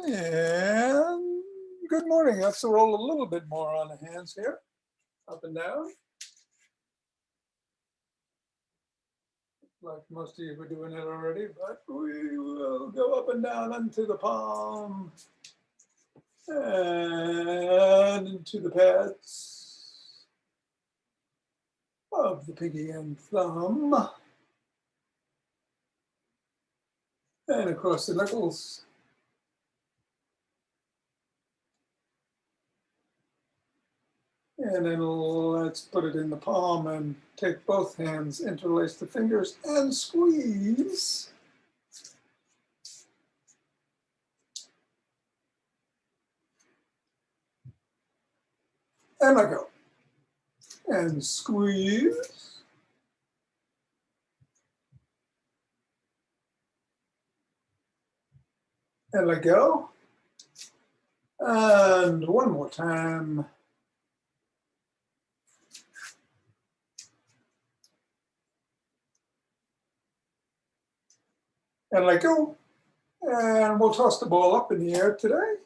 And good morning. Let's roll a little bit more on the hands here, up and down. Like most of you were doing it already, but we will go up and down into the palm and into the pads of the pinky and thumb and across the knuckles. And then let's put it in the palm and take both hands, interlace the fingers and squeeze. And let go. And squeeze. And let go. And one more time. And let go. And we'll toss the ball up in the air today.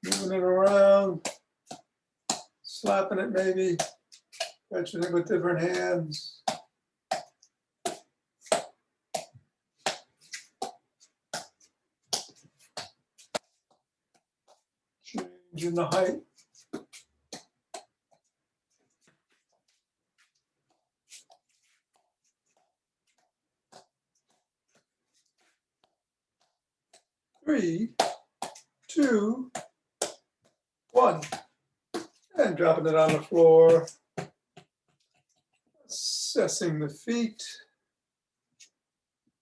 Moving it around, slapping it maybe, catching it with different hands. Changing the height. Three, two, one. And dropping it on the floor. Assessing the feet.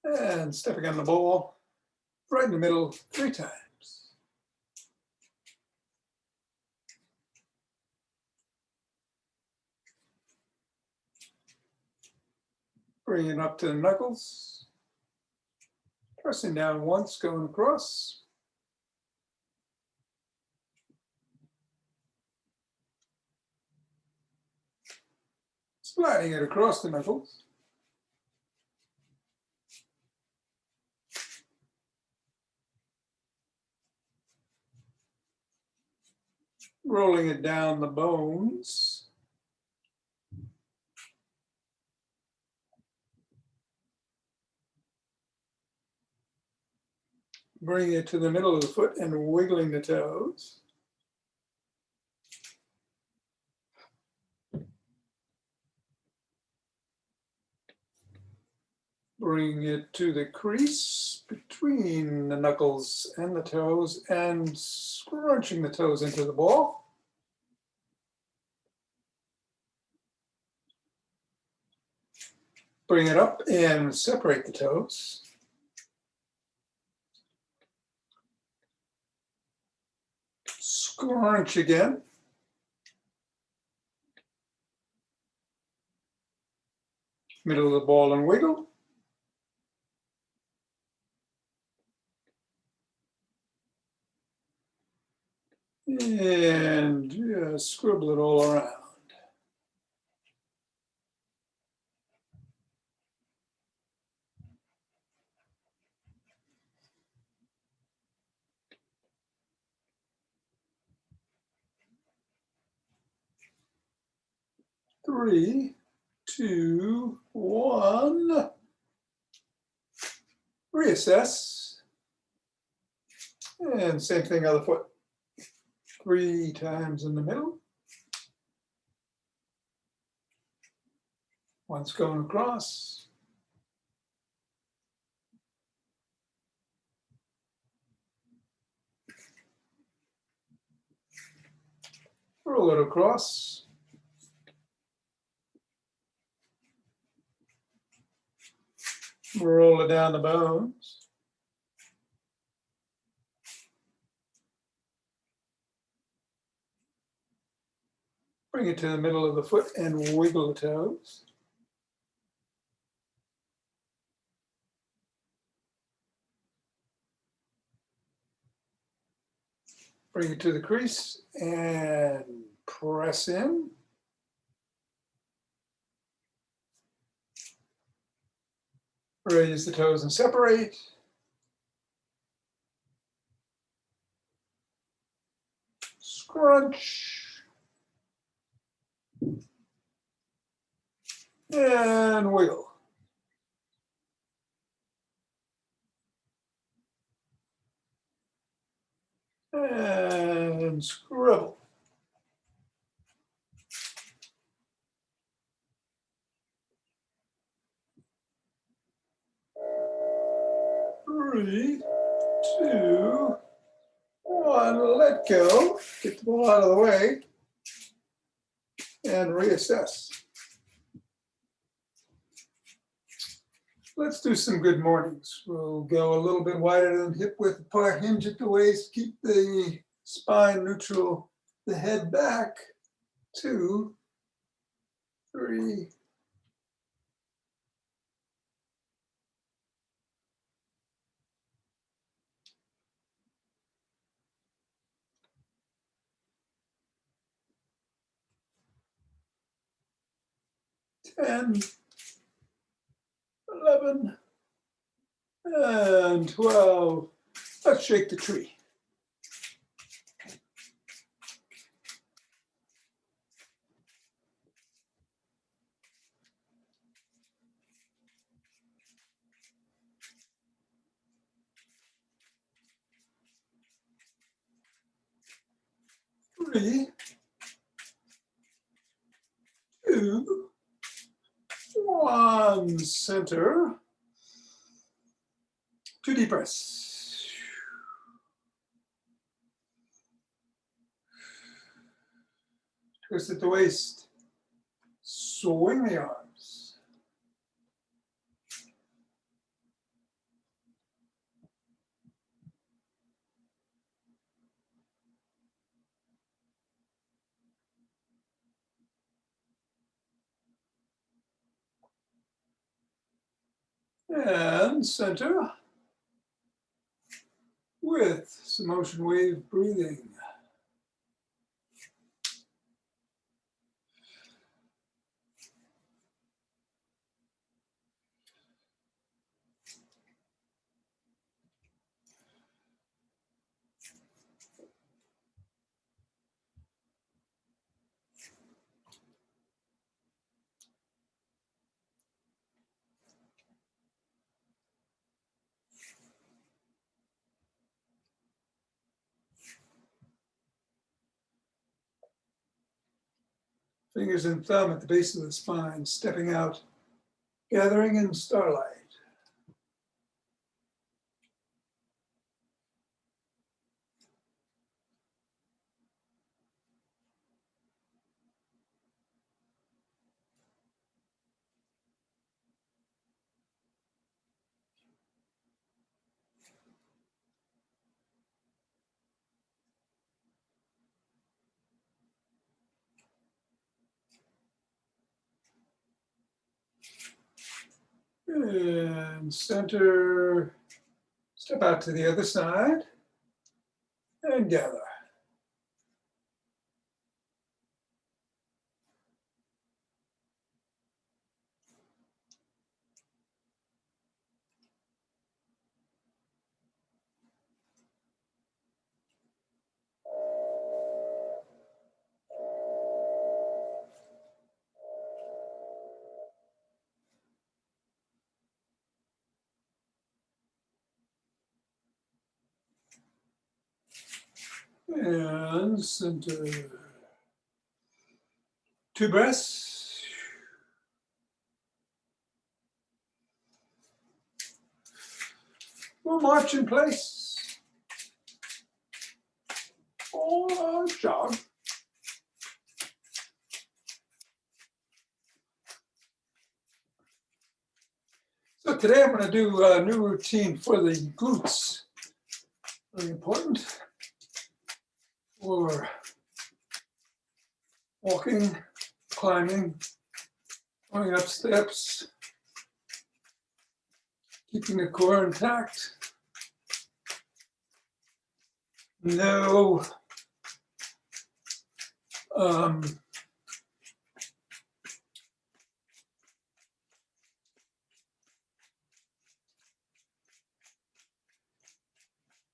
And stepping on the ball. Right in the middle 3 times. Bring it up to the knuckles. Pressing down once, going across. Sliding it across the knuckles. Rolling it down the bones. Bringing it to the middle of the foot and wiggling the toes. Bring it to the crease between the knuckles and the toes and scrunching the toes into the ball. Bring it up and separate the toes. Scrunch again. Middle of the ball and wiggle. And just scribble it all around. Three, two, one. Reassess. And same thing, other foot. 3 times in the middle. Once going across. Roll it across. Roll it down the bones. Bring it to the middle of the foot and wiggle the toes. Bring it to the crease and press in. Raise the toes and separate. Scrunch. And wiggle. And scribble. Three, two, one, let go. Get the ball out of the way and reassess. Let's do some good mornings. We'll go a little bit wider than hip width apart, hinge at the waist, keep the spine neutral, the head back. 2, 3, 10, 11, and 12. Let's shake the tree. Three, two, one, center. 2 deep breaths. Twist at the waist. Swing the arms. And center. With some ocean wave breathing. Fingers and thumb at the base of the spine, stepping out, gathering in starlight. And center, step out to the other side, and gather. And center. 2 breaths. We'll march in place. Or jog. So today I'm going to do a new routine for the glutes. Very important for walking, climbing, going up steps, keeping the core intact. No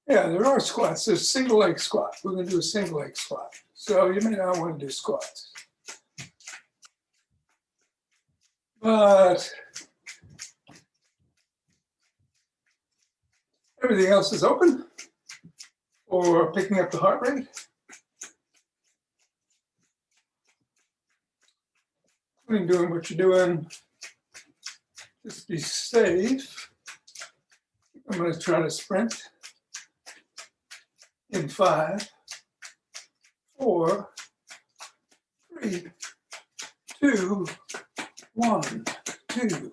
Yeah, there are squats. There's single leg squat. We're going to do a single leg squat. So you may not want to do squats. But everything else is open for picking up the heart rate, including doing what you're doing. Just be safe. I'm going to try to sprint in 5, 4, 3, 2, 1, 2.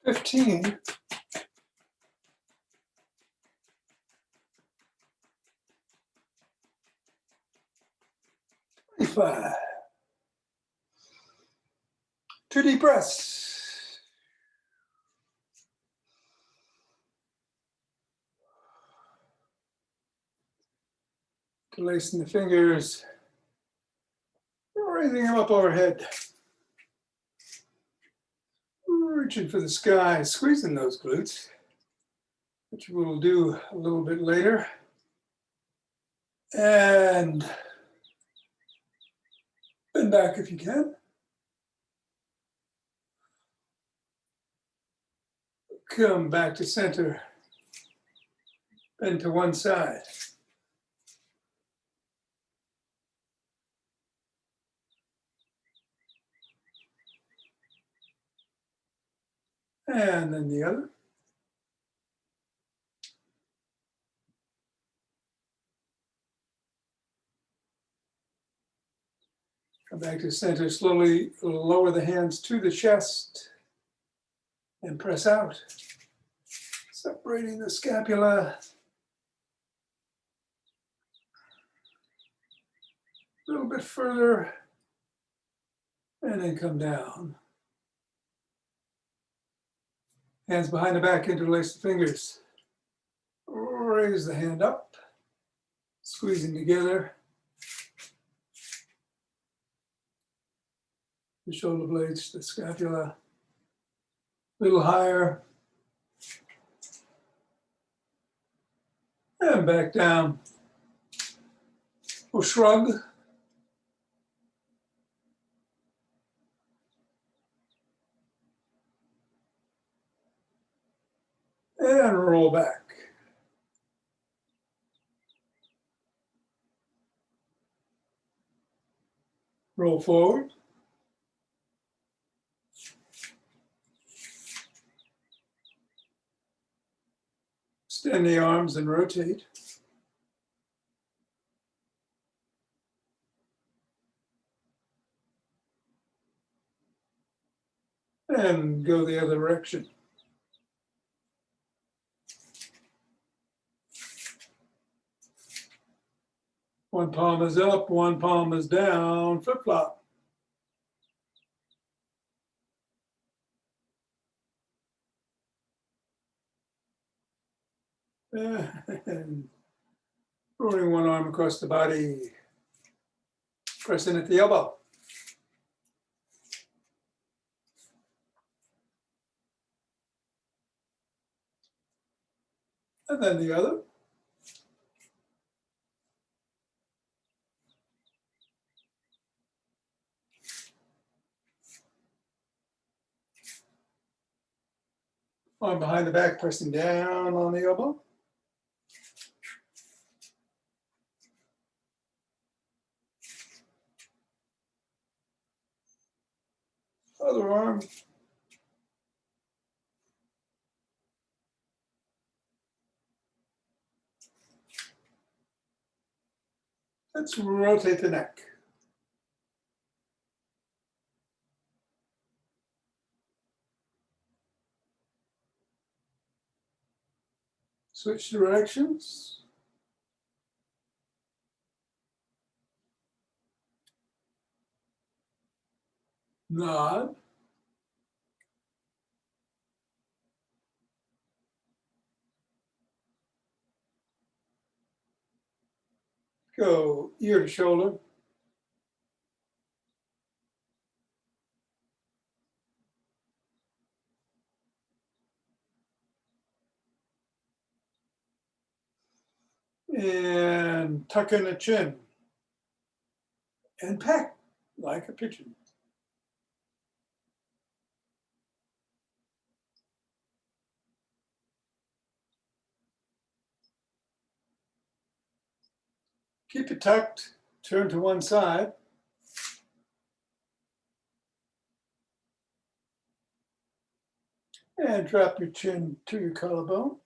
$15. 25. 2 deep breaths. Interlacing the fingers, raising them up overhead. Reaching for the sky, squeezing those glutes, which we'll do a little bit later. And bend back if you can. Come back to center. Bend to one side. And then the other. Come back to center. Slowly lower the hands to the chest and press out. Separating the scapula. A little bit further. And then come down. Hands behind the back, interlace the fingers. Raise the hand up. Squeezing together. The shoulder blades, the scapula. A little higher. And back down. We'll shrug. And roll back. Roll forward. Extend the arms and rotate. And go the other direction. One palm is up, one palm is down, flip flop. And rolling one arm across the body, pressing at the elbow. And then the other. Arm behind the back, pressing down on the elbow. Other arm. Let's rotate the neck. Switch directions. Nod. Go ear to shoulder. And tuck in the chin. And peck like a pigeon. Keep it tucked, turn to one side. And drop your chin to your collarbone.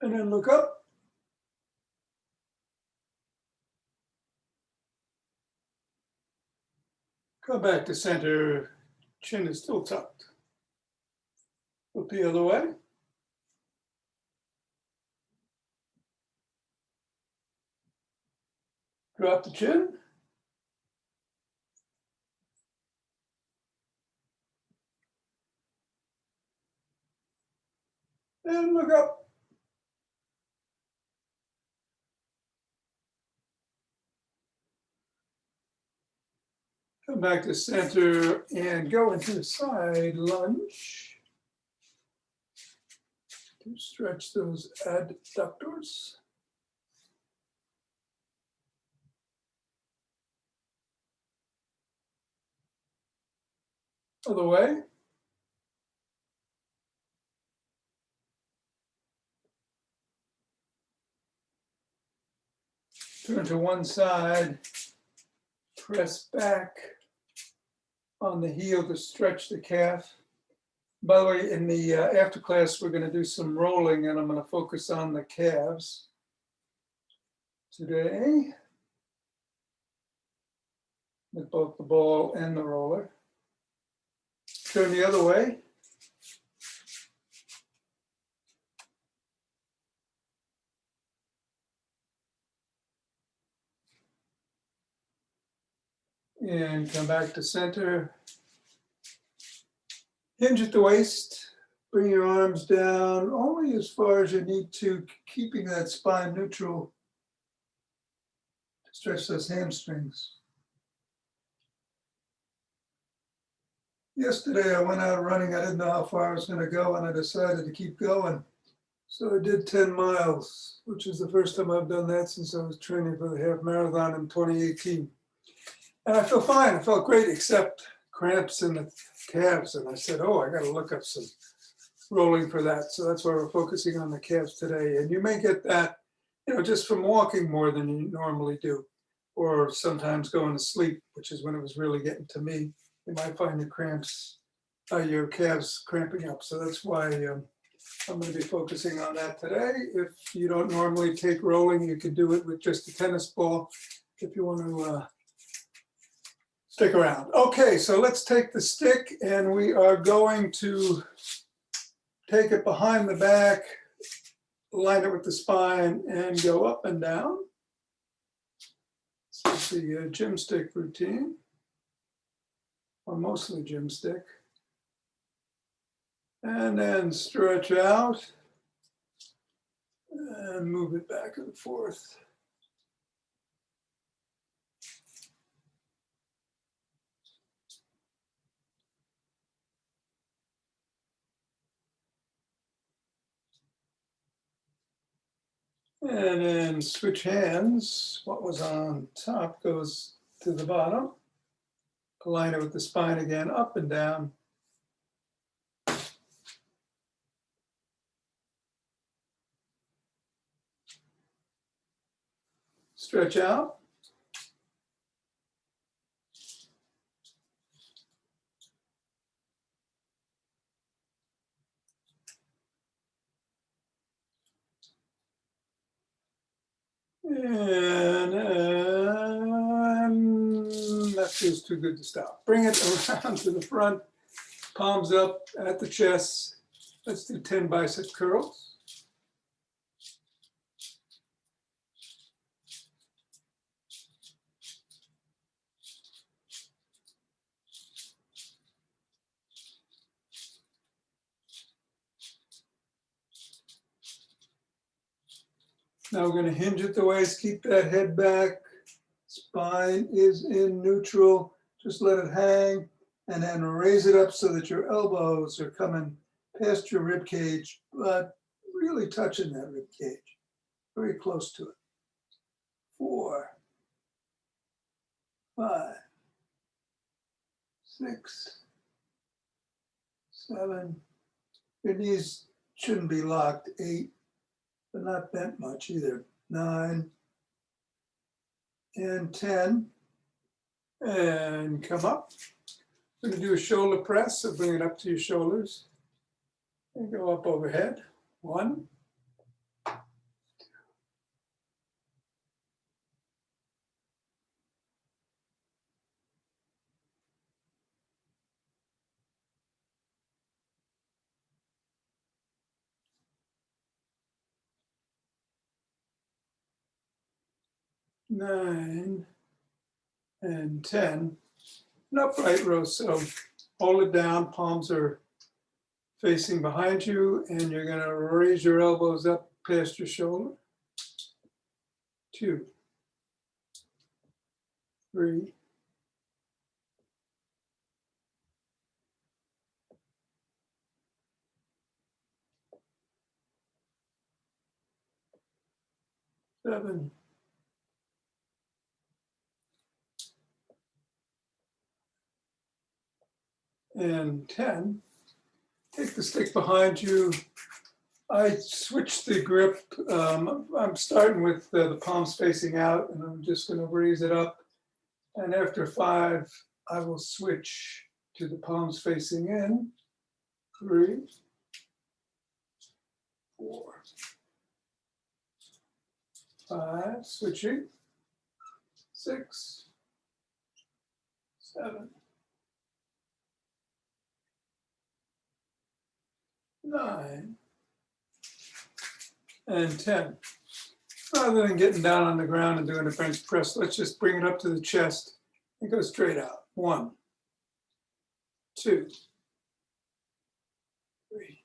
And then look up. Come back to center, chin is still tucked. Look the other way. Drop the chin. And look up. Come back to center and go into a side lunge to stretch those adductors. Other way. Turn to one side, press back on the heel to stretch the calf. By the way, in the after class, we're going to do some rolling, and I'm going to focus on the calves today with both the ball and the roller. Turn the other way. And come back to center. Hinge at the waist. Bring your arms down only as far as you need to, keeping that spine neutral to stretch those hamstrings. Yesterday I went out running. I didn't know how far I was going to go, and I decided to keep going. So I did 10 miles, which is the first time I've done that since I was training for the half marathon in 2018. And I felt fine. I felt great, except cramps in the calves. And I said, oh, I got to look up some rolling for that. So that's why we're focusing on the calves today. And you may get that, just from walking more than you normally do, or sometimes going to sleep, which is when it was really getting to me. You might find the cramps, your calves cramping up. So that's why I'm going to be focusing on that today. If you don't normally take rolling, you can do it with just a tennis ball if you want to stick around. Okay, so let's take the stick, and we are going to take it behind the back, line it with the spine, and go up and down. So it's the gym stick routine, or mostly gym stick. And then stretch out and move it back and forth. And then switch hands. What was on top goes to the bottom. Align it with the spine again, up and down. Stretch out. And that feels too good to stop. Bring it around to the front, palms up at the chest. Let's do 10 bicep curls. Now we're going to hinge at the waist, keep that head back. Spine is in neutral. Just let it hang. and then raise it up so that your elbows are coming past your rib cage, but really touching that rib cage, very close to it. 4, 5, 6, 7. Your knees shouldn't be locked. 8, but not bent much either. 9 and 10. And come up. We're going to do a shoulder press, so bring it up to your shoulders. And go up overhead. 1. 9 and 10. An upright row, so hold it down, palms are facing behind you, and you're going to raise your elbows up past your shoulder. 2, 3, 7, and 10. Take the stick behind you. I switched the grip. I'm starting with the palms facing out, and I'm just going to raise it up. And after 5, I will switch to the palms facing in. 3, 4, 5, switching. 6, 7, 9, and 10. Rather than getting down on the ground and doing a bench press, let's just bring it up to the chest and go straight out. 1, 2, 3,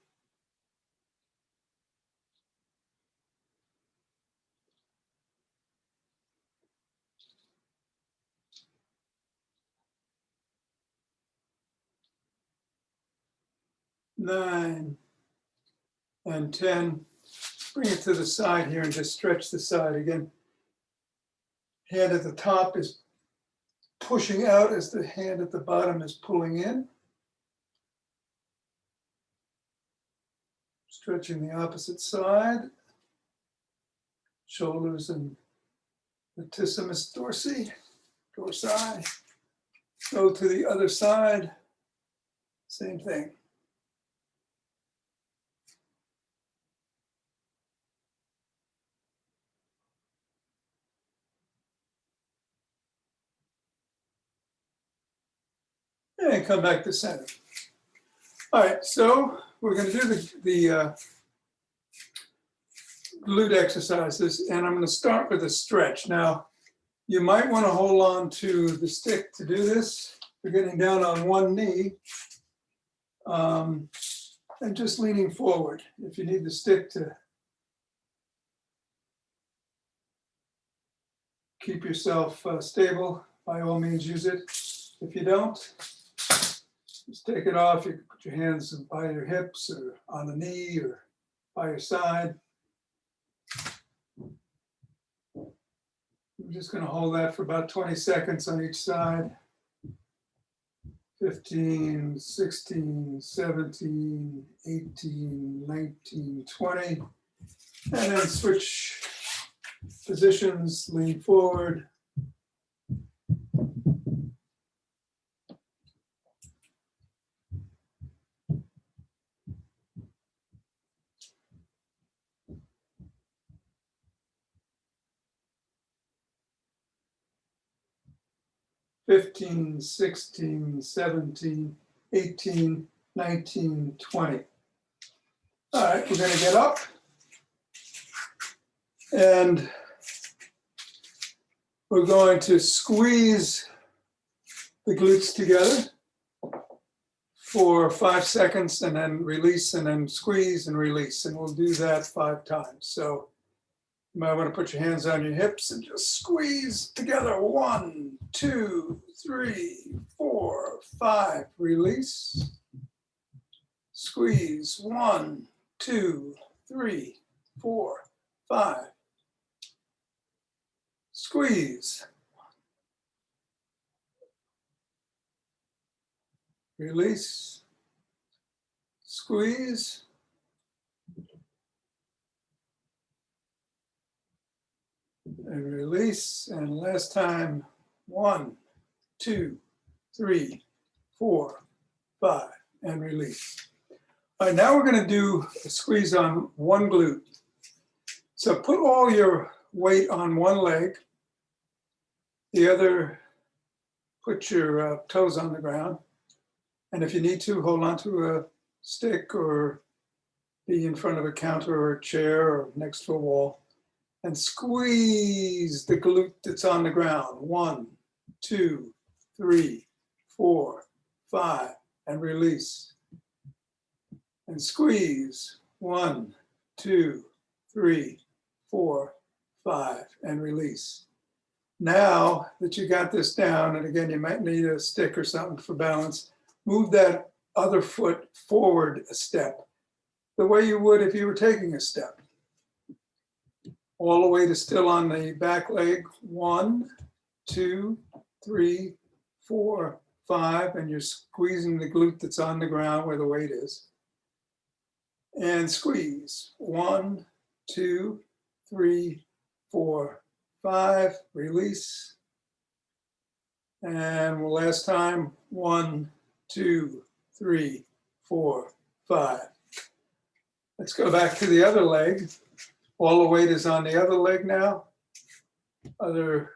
9, and 10. Bring it to the side here and just stretch the side again. Hand at the top is pushing out as the hand at the bottom is pulling in. Stretching the opposite side. Shoulders and latissimus dorsi. Go to the other side. Same thing. And come back to center. All right, so we're going to do the glute exercises, and I'm going to start with a stretch. Now, you might want to hold on to the stick to do this. You're getting down on one knee and just leaning forward. If you need the stick to keep yourself stable, by all means use it. If you don't, just take it off. You can put your hands by your hips or on a knee or by your side. I'm just going to hold that for about 20 seconds on each side. 15, 16, 17, 18, 19, 20. And then switch positions, lean forward. "15, 16, 17, 18, 19, 20. All right, we're going to get up and we're going to squeeze the glutes together for 5 seconds and then release and then squeeze and release. And we'll do that 5 times. So You might want to put your hands on your hips and just squeeze together. 1, 2, 3, 4, 5. Release. Squeeze. 1, 2, 3, 4, 5. Squeeze. Release. Squeeze. And release. And last time. 1, 2, 3, 4, 5. And release. All right, now we're going to do a squeeze on one glute. So put all your weight on one leg. The other, put your toes on the ground. And if you need to, hold on to a stick or be in front of a counter or a chair or next to a wall. And squeeze the glute that's on the ground. 1, 2, 3, 4, 5. And release. And squeeze. 1, 2, 3, 4, 5. And release. Now that you got this down, and again, you might need a stick or something for balance, move that other foot forward a step, the way you would if you were taking a step. All the weight is still on the back leg. 1, 2, 3, 4, 5, and you're squeezing the glute that's on the ground where the weight is. And squeeze. 1, 2, 3, 4, 5. Release. And last time. 1, 2, 3, 4, 5. Let's go back to the other leg. All the weight is on the other leg now. Other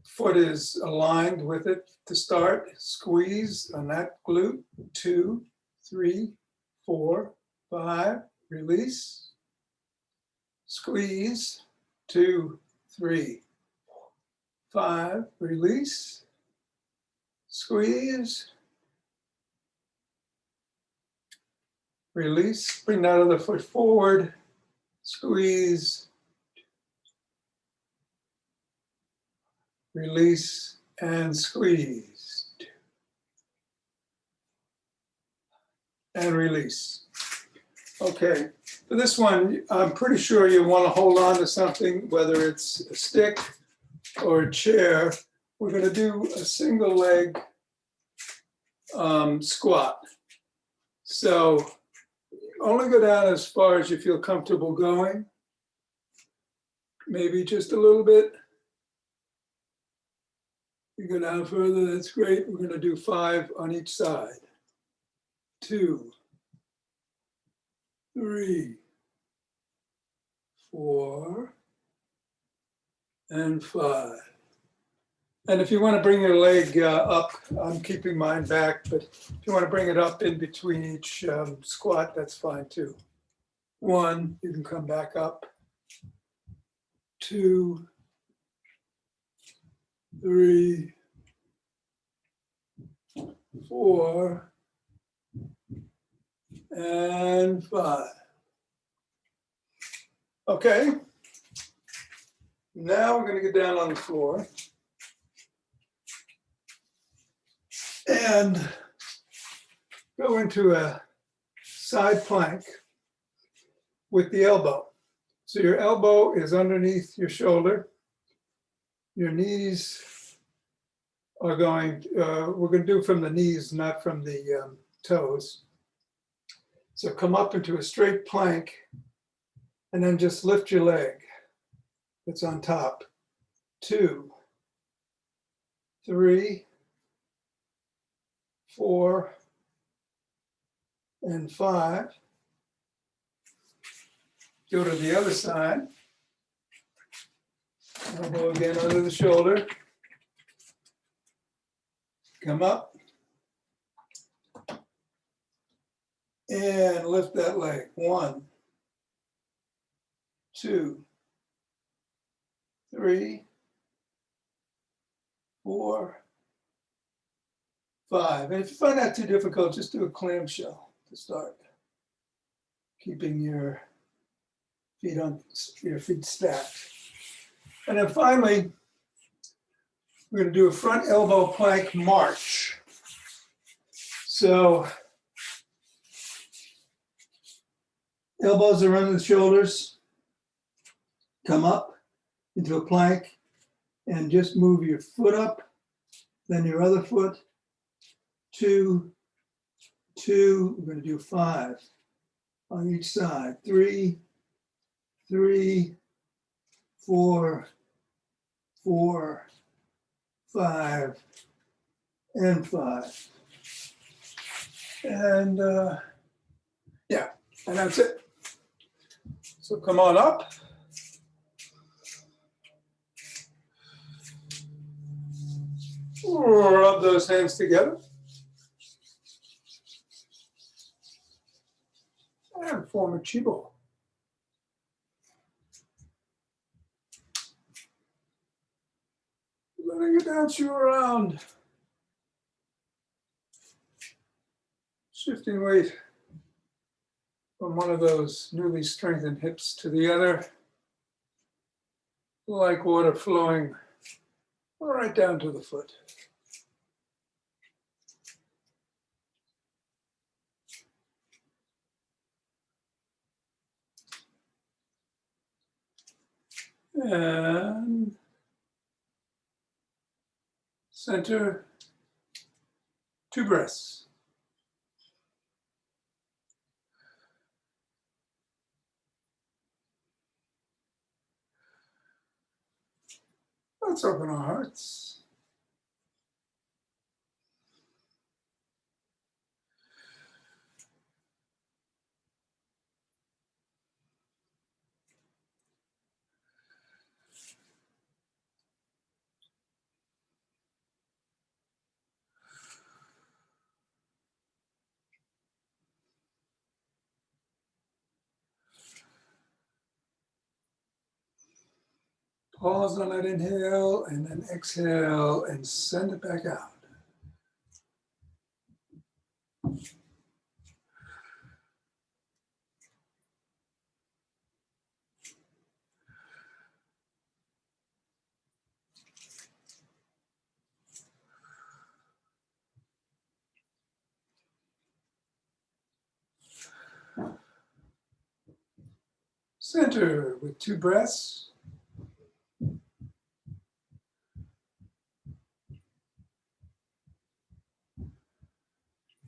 foot is aligned with it to start. Squeeze on that glute. 2, 3, 4, 5. Release. Squeeze. 2, 3, 5. Release. Squeeze. Release. Bring that other foot forward. Squeeze. Release and squeeze. And release. Okay, for this one, I'm pretty sure you want to hold on to something, whether it's a stick or a chair. We're going to do a single leg squat. So only go down as far as you feel comfortable going. Maybe just a little bit. You go down further, that's great. We're going to do 5 on each side. 2, 3, 4, and 5. And if you want to bring your leg up, I'm keeping mine back, but if you want to bring it up in between each squat, that's fine too. 1, you can come back up. 2, 3, 4, and 5. Okay. Now we're going to get down on the floor and go into a side plank with the elbow. So your elbow is underneath your shoulder. Your knees are going, we're going to do from the knees, not from the toes. So come up into a straight plank and then just lift your leg that's on top. 2, 3, 4, and 5. Go to the other side. Elbow again under the shoulder. Come up. And lift that leg. 1, 2, 3, 4, 5. And if you find that too difficult, just do a clamshell to start. Keeping your feet on your feet stacked. And then finally, we're going to do a front elbow plank march. So elbows are under the shoulders, come up into a plank, and just move your foot up, then your other foot, 2, 2, we're going to do 5 on each side, 3, 3, 4, 4, 5, and 5. And yeah, and that's it. So come on up. Rub those hands together. And form a chibo. Letting it dance you around. Shifting weight from one of those newly strengthened hips to the other, like water flowing right down to the foot. And center, 2 breaths. Let's open our hearts. Pause on that inhale and then exhale and send it back out. Center with 2 breaths.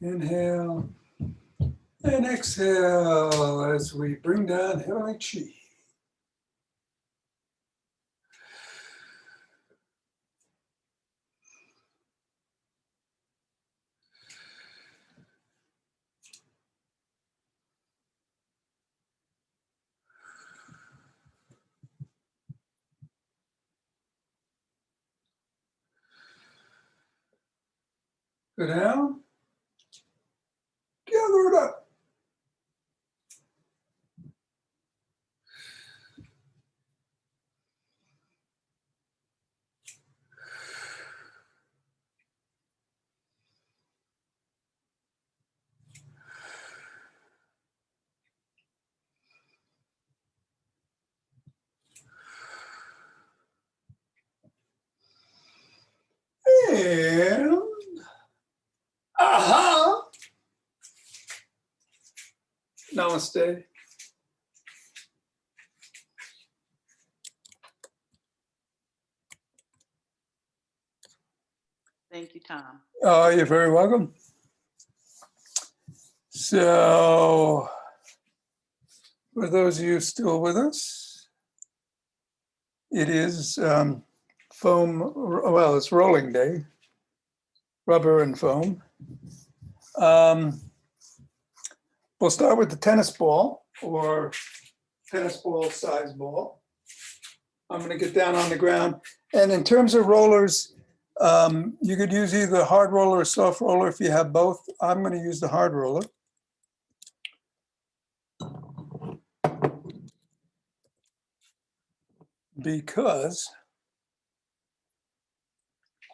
Inhale and exhale as we bring down heavenly chi. Go down, gather it up. And aha! Namaste. Thank you, Tom. Oh, you're very welcome. So, for those of you still with us, it is foam, well, it's rolling day, rubber and foam. We'll start with the tennis ball or tennis ball size ball. I'm going to get down on the ground. And in terms of rollers, you could use either hard roller or soft roller if you have both. I'm going to use the hard roller. Because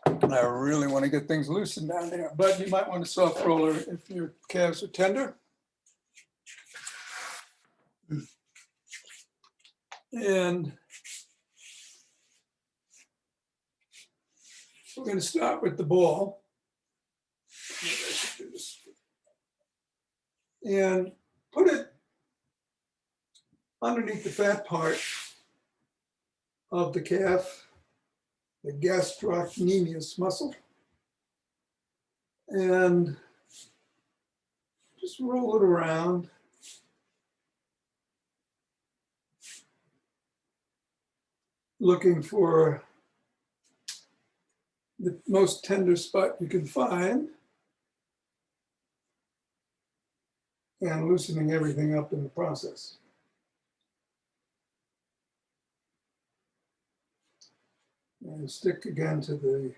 I really want to get things loosened down there. But you might want a soft roller if your calves are tender. And we're going to start with the ball. And put it underneath the fat part of the calf, the gastrocnemius muscle. And just roll it around. Looking for the most tender spot you can find. And loosening everything up in the process. And stick again to the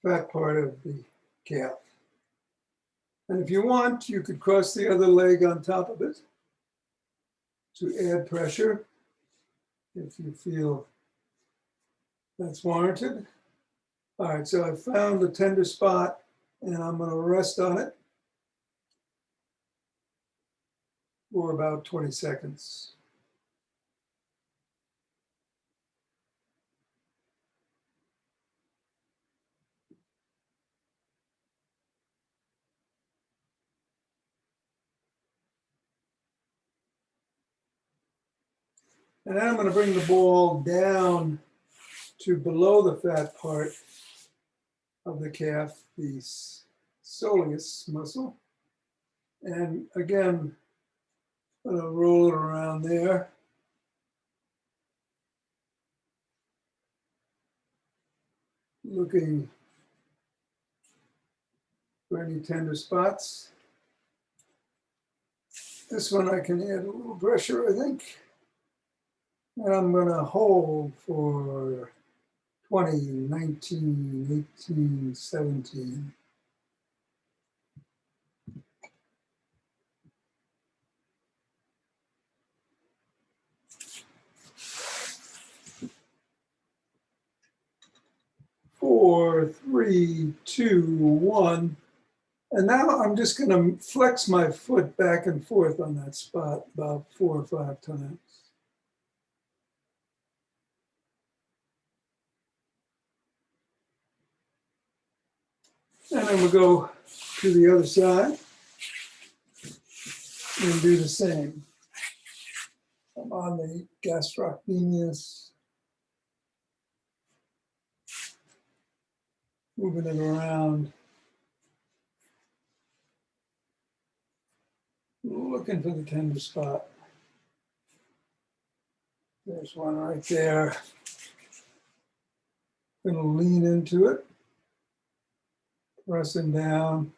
fat part of the calf. And if you want, you could cross the other leg on top of it to add pressure if you feel that's warranted. All right, so I found the tender spot and I'm going to rest on it for about 20 seconds. And then I'm going to bring the ball down to below the fat part of the calf, the soleus muscle. And again, I'm going to roll it around there. Looking for any tender spots. This one I can add a little pressure, I think. And I'm going to hold for 20, 19, 18, 17. Four, three, two, one. And now I'm just going to flex my foot back and forth on that spot about 4 or 5 times. And then we'll go to the other side and do the same. I'm on the gastrocnemius, moving it around, looking for the tender spot. There's one right there. Going to lean into it, pressing down.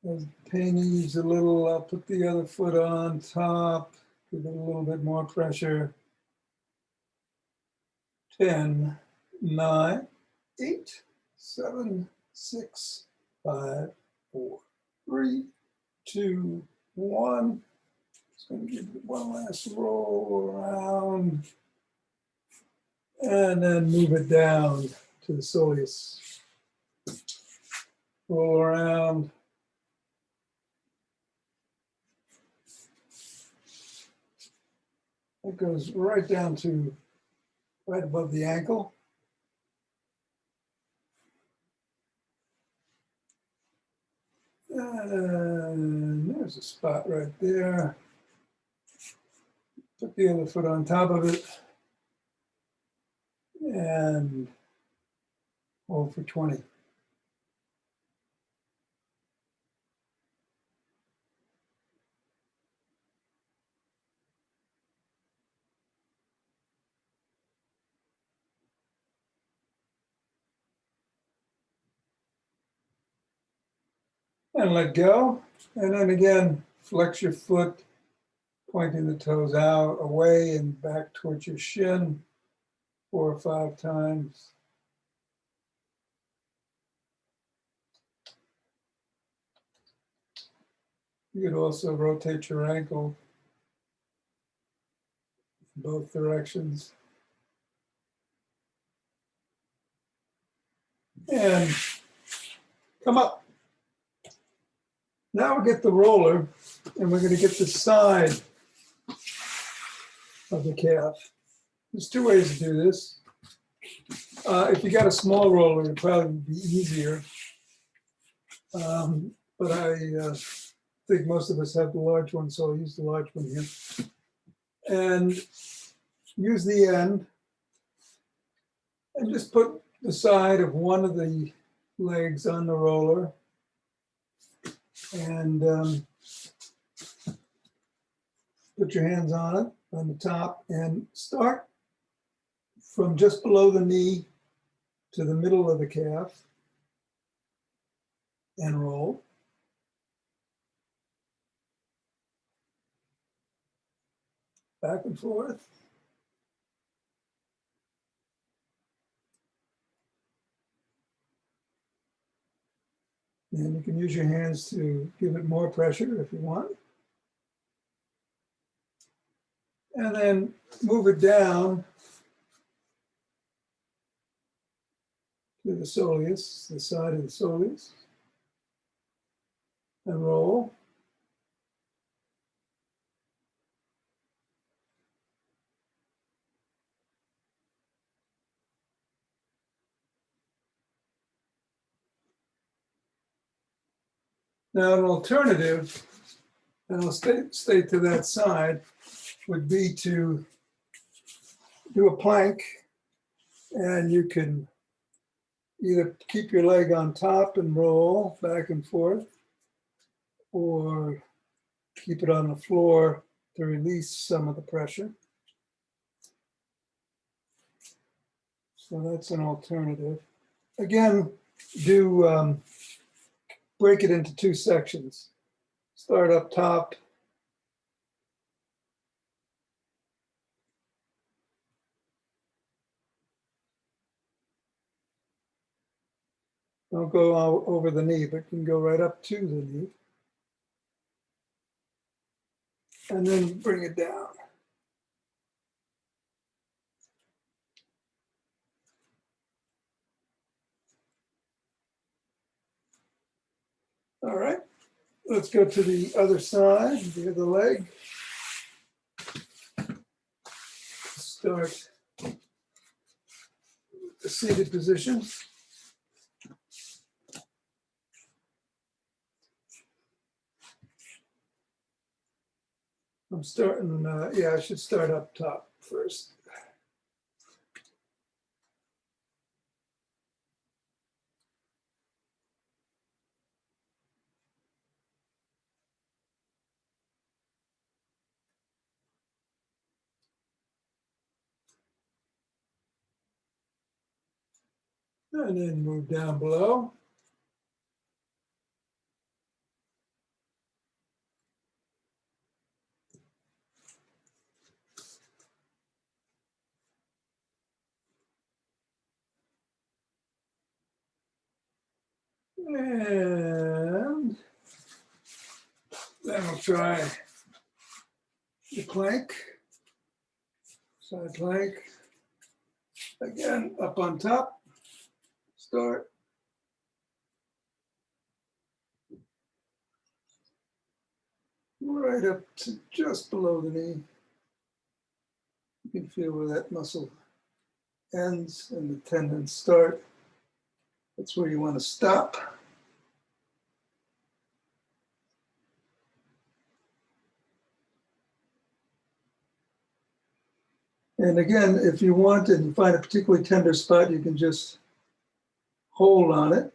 As pain eases a little, I'll put the other foot on top, give it a little bit more pressure. 10, 9, 8, 7, 6, 5, 4, 3, 2, 1. Just going to give it one last roll around and then move it down to the soleus. Roll around. It goes right down to right above the ankle. And there's a spot right there. Put the other foot on top of it and hold for 20. And let go. And then again, flex your foot, pointing the toes out, away and back towards your shin 4 or 5 times. You could also rotate your ankle in both directions. And come up. Now we'll get the roller And we're going to get the side of the calf. There's two ways to do this. If you got a small roller, it'd probably be easier. But I think most of us have the large one, so I'll use the large one here. And use the end and just put the side of one of the legs on the roller. And put your hands on it, on the top, and start from just below the knee to the middle of the calf and roll. Back and forth. And you can use your hands to give it more pressure if you want. And then move it down to the soleus, the side of the soleus, and roll. Now, an alternative, and I'll stay to that side, would be to do a plank, and you can either keep your leg on top and roll back and forth, or keep it on the floor to release some of the pressure. So that's an alternative. Again, do break it into two sections. Start up top. Don't go over the knee, but you can go right up to the knee. And then bring it down. All right, let's go to the other side, the other leg. Start the seated position. I'm starting, yeah, I should start up top first. And then move down below. And then I'll try the plank, side plank. Again, up on top, start. Right up to just below the knee. You can feel where that muscle ends and the tendons start. That's where you want to stop. And again, if you want and you find a particularly tender spot, you can just hold on it.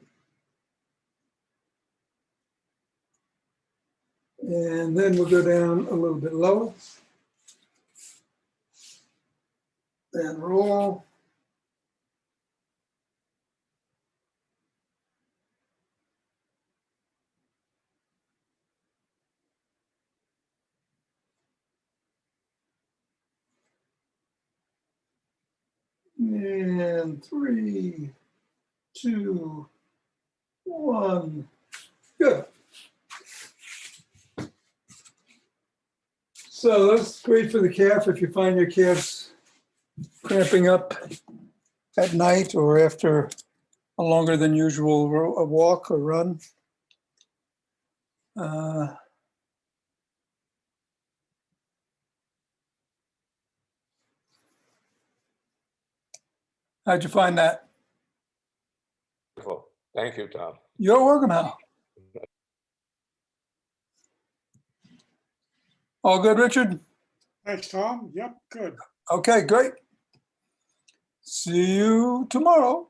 And then we'll go down a little bit lower and roll. And 3, 2, 1. Good. So that's great for the calf if you find your calves cramping up at night or after a longer than usual walk or run. How'd you find that? Wonderful. Thank you, Tom. You're welcome, Hal. All good, Richard? Thanks, Tom. Yep, good. Okay, great. See you tomorrow.